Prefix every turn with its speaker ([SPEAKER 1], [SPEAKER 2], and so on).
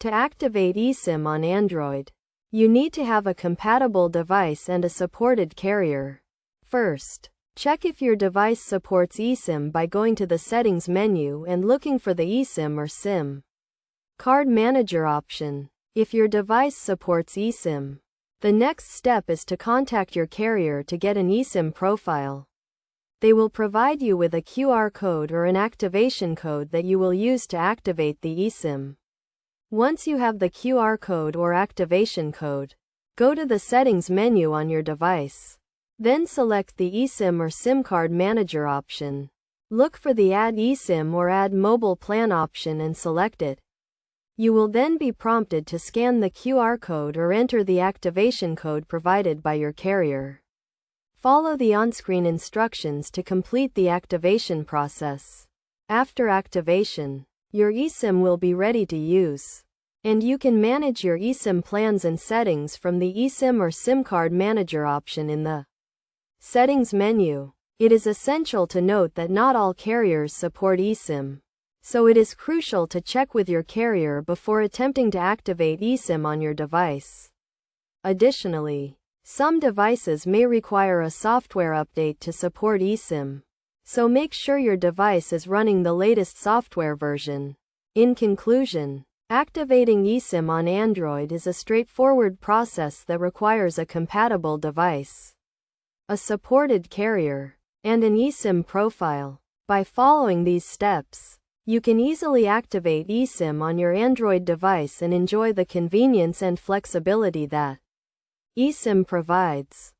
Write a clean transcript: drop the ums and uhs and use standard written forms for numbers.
[SPEAKER 1] To activate eSIM on Android, you need to have a compatible device and a supported carrier. First, check if your device supports eSIM by going to the Settings menu and looking for the eSIM or SIM card manager option. If your device supports eSIM, the next step is to contact your carrier to get an eSIM profile. They will provide you with a QR code or an activation code that you will use to activate the eSIM. Once you have the QR code or activation code, go to the Settings menu on your device. Then select the eSIM or SIM card manager option. Look for the Add eSIM or Add Mobile Plan option and select it. You will then be prompted to scan the QR code or enter the activation code provided by your carrier. Follow the on-screen instructions to complete the activation process. After activation, your eSIM will be ready to use, and you can manage your eSIM plans and settings from the eSIM or SIM card manager option in the Settings menu. It is essential to note that not all carriers support eSIM, so it is crucial to check with your carrier before attempting to activate eSIM on your device. Additionally, some devices may require a software update to support eSIM, so make sure your device is running the latest software version. In conclusion, activating eSIM on Android is a straightforward process that requires a compatible device, a supported carrier, and an eSIM profile. By following these steps, you can easily activate eSIM on your Android device and enjoy the convenience and flexibility that eSIM provides.